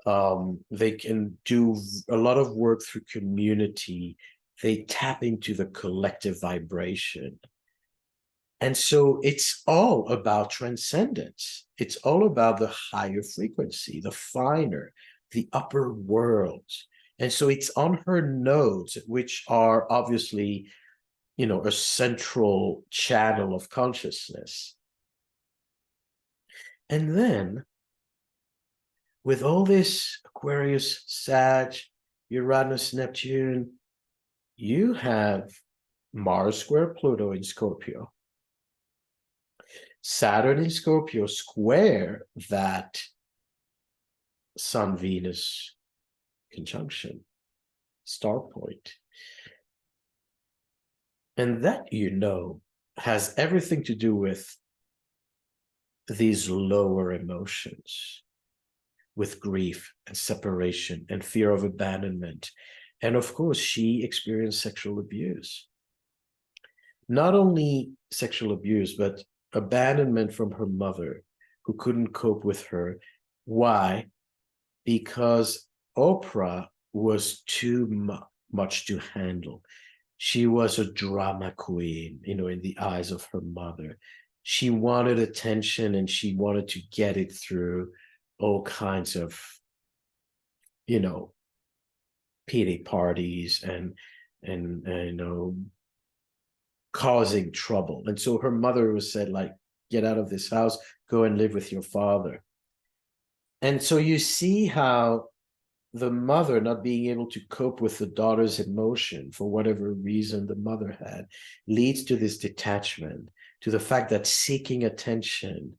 They can do a lot of work through community. They tap into the collective vibration. And so it's all about transcendence. It's all about the higher frequency, the finer, the upper worlds. And so it's on her nodes, which are obviously, a central channel of consciousness. And then with all this Aquarius, Sag, Uranus, Neptune, you have Mars square Pluto in Scorpio, Saturn in Scorpio square that Sun Venus conjunction, star point. And that, has everything to do with these lower emotions, with grief and separation and fear of abandonment. And of course, she experienced sexual abuse. Not only sexual abuse, but abandonment from her mother, who couldn't cope with her. Why? Because Oprah was too much to handle. She was a drama queen, in the eyes of her mother. She wanted attention and she wanted to get it through all kinds of, pity parties and causing trouble. And so her mother was said, like, get out of this house, go and live with your father. And so you see how the mother not being able to cope with the daughter's emotion for whatever reason the mother had leads to this detachment, to the fact that seeking attention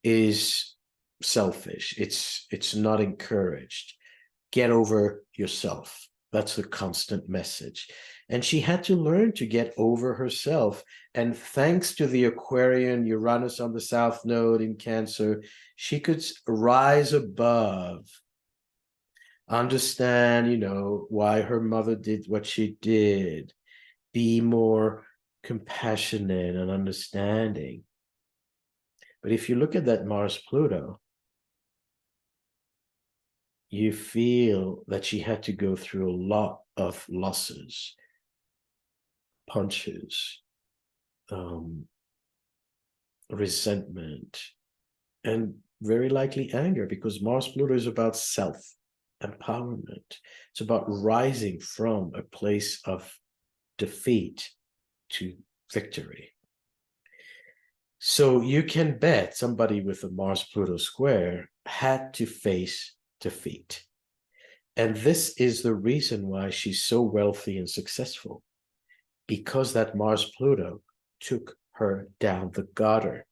is selfish. It's not encouraged. Get over yourself. That's the constant message. And she had to learn to get over herself. And thanks to the Aquarian Uranus on the South Node in Cancer, she could rise above, understand, why her mother did what she did, be more compassionate and understanding. But if you look at that Mars Pluto, you feel that she had to go through a lot of losses, punches, resentment, and very likely anger, because Mars Pluto is about self-empowerment. It's about rising from a place of defeat to victory. So you can bet somebody with a Mars Pluto square had to face defeat. And this is the reason why she's so wealthy and successful, because that Mars Pluto took her down the gutter.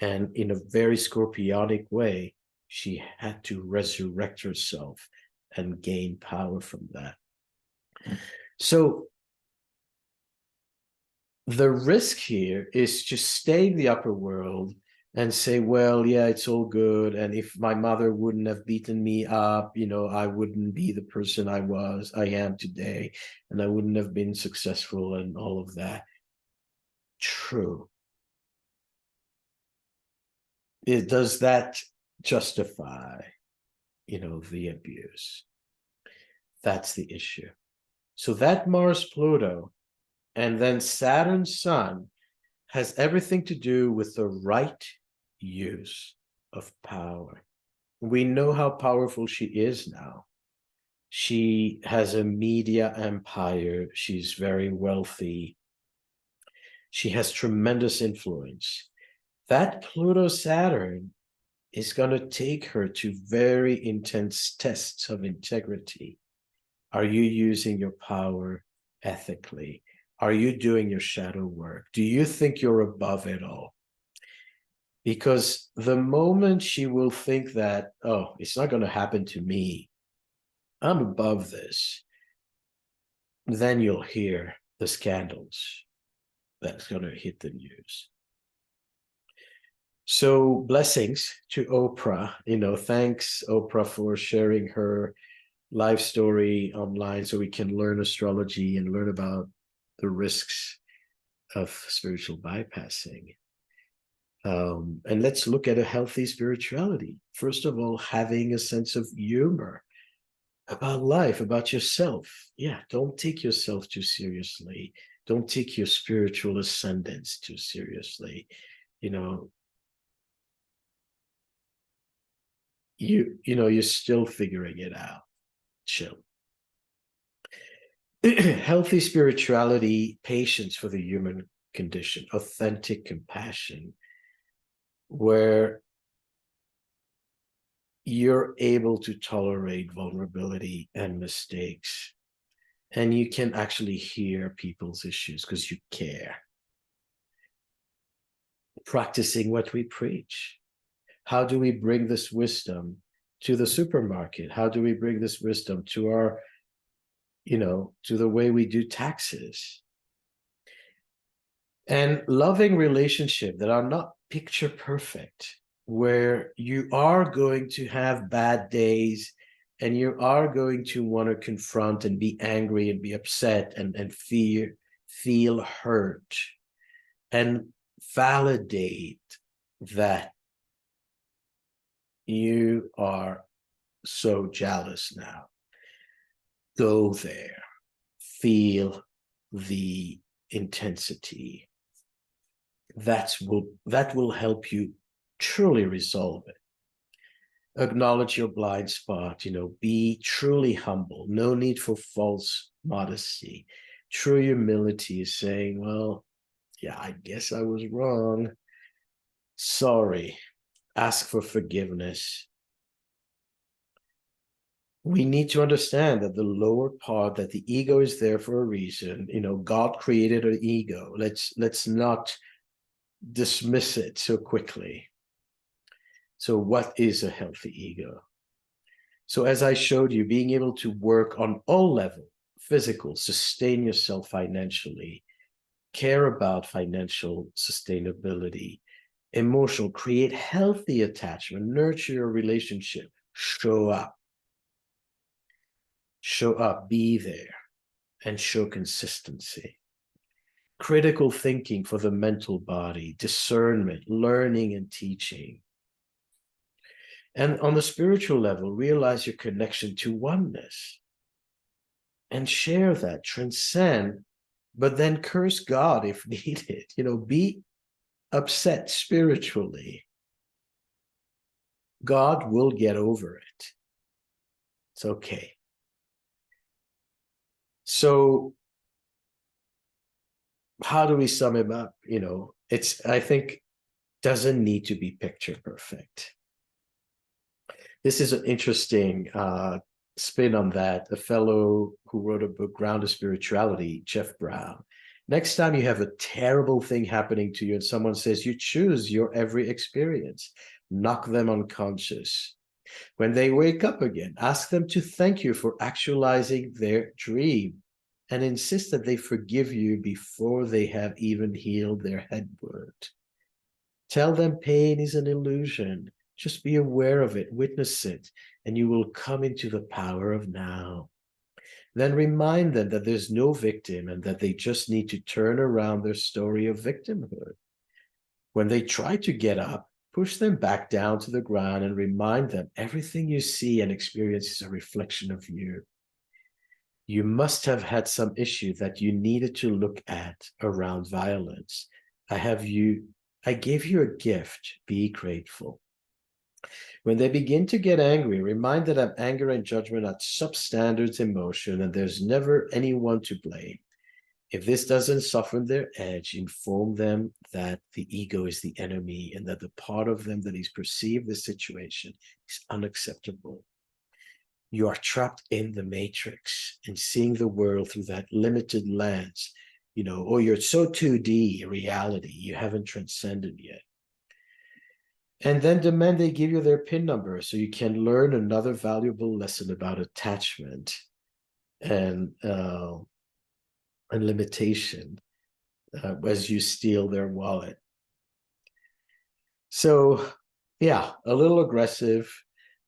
And in a very scorpionic way, she had to resurrect herself and gain power from that. So the risk here is to stay in the upper world and say, well, yeah, it's all good. And if my mother wouldn't have beaten me up, I wouldn't be the person I am today, and I wouldn't have been successful and all of that. True. Does that justify, the abuse? That's the issue. So that Mars Pluto and then Saturn Sun has everything to do with the right use of power. We know how powerful she is now. She has a media empire. She's very wealthy. She has tremendous influence. That Pluto Saturn is going to take her to very intense tests of integrity. Are you using your power ethically? Are you doing your shadow work? Do you think you're above it all? Because the moment she will think that, oh, it's not going to happen to me, I'm above this, then you'll hear the scandals that's going to hit the news. So blessings to Oprah. Thanks, Oprah, for sharing her life story online so we can learn astrology and learn about the risks of spiritual bypassing. And let's look at a healthy spirituality. First of all, having a sense of humor about life, about yourself. Yeah, don't take yourself too seriously. Don't take your spiritual ascendance too seriously. You're still figuring it out. Chill. Healthy spirituality, patience for the human condition, authentic compassion, where you're able to tolerate vulnerability and mistakes. And you can actually hear people's issues because you care. Practicing what we preach. How do we bring this wisdom to the supermarket? How do we bring this wisdom to our, to the way we do taxes? And loving relationships that are not picture perfect, where you are going to have bad days and you are going to want to confront and be angry and be upset and feel hurt and validate that you are so jealous now. Go there, feel the intensity. That will help you truly resolve it. Acknowledge your blind spot, be truly humble. No need for false modesty. True humility is saying, well, yeah, I guess I was wrong. Sorry. Ask for forgiveness. We need to understand that the lower part, that the ego is there for a reason. God created an ego. Let's not dismiss it so quickly. So what is a healthy ego? So as I showed you, being able to work on all levels, physical, sustain yourself financially, care about financial sustainability, emotional, create healthy attachment, nurture your relationship, show up, be there, and show consistency. Critical thinking for the mental body, discernment, learning and teaching. And on the spiritual level, realize your connection to oneness and share that, transcend, but then curse God if needed. Be upset spiritually. God will get over it. It's okay. So how do we sum him up? I think, doesn't need to be picture perfect. This is an interesting spin on that. A fellow who wrote a book, Grounded Spirituality, Jeff Brown. Next time you have a terrible thing happening to you and someone says, you choose your every experience, knock them unconscious. When they wake up again, ask them to thank you for actualizing their dream and insist that they forgive you before they have even healed their head wound. Tell them pain is an illusion. Just be aware of it, witness it, and you will come into the power of now. Then remind them that there's no victim and that they just need to turn around their story of victimhood. When they try to get up, push them back down to the ground and remind them everything you see and experience is a reflection of you. You must have had some issue that you needed to look at around violence. I gave you a gift. Be grateful. When they begin to get angry, remind them that anger and judgment are substandard emotion and there's never anyone to blame. If this doesn't soften their edge, inform them that the ego is the enemy and that the part of them that is perceived the situation is unacceptable. You are trapped in the matrix and seeing the world through that limited lens, or you're so 2D reality, you haven't transcended yet. And then demand they give you their PIN number so you can learn another valuable lesson about attachment and limitation as you steal their wallet. So, yeah, a little aggressive,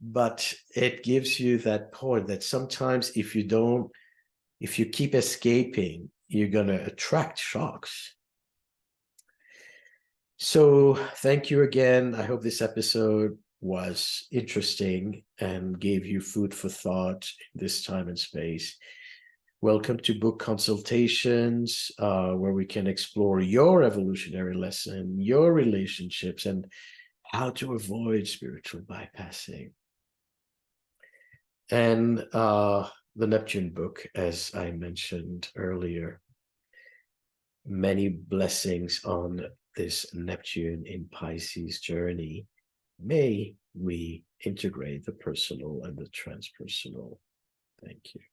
but it gives you that point that sometimes if you keep escaping, you're going to attract shocks. So thank you again. I hope this episode was interesting and gave you food for thought in this time and space. Welcome to book consultations, where we can explore your evolutionary lesson, your relationships, and how to avoid spiritual bypassing. And the Neptune book, as I mentioned earlier. Many blessings on this Neptune in Pisces journey. May we integrate the personal and the transpersonal. Thank you.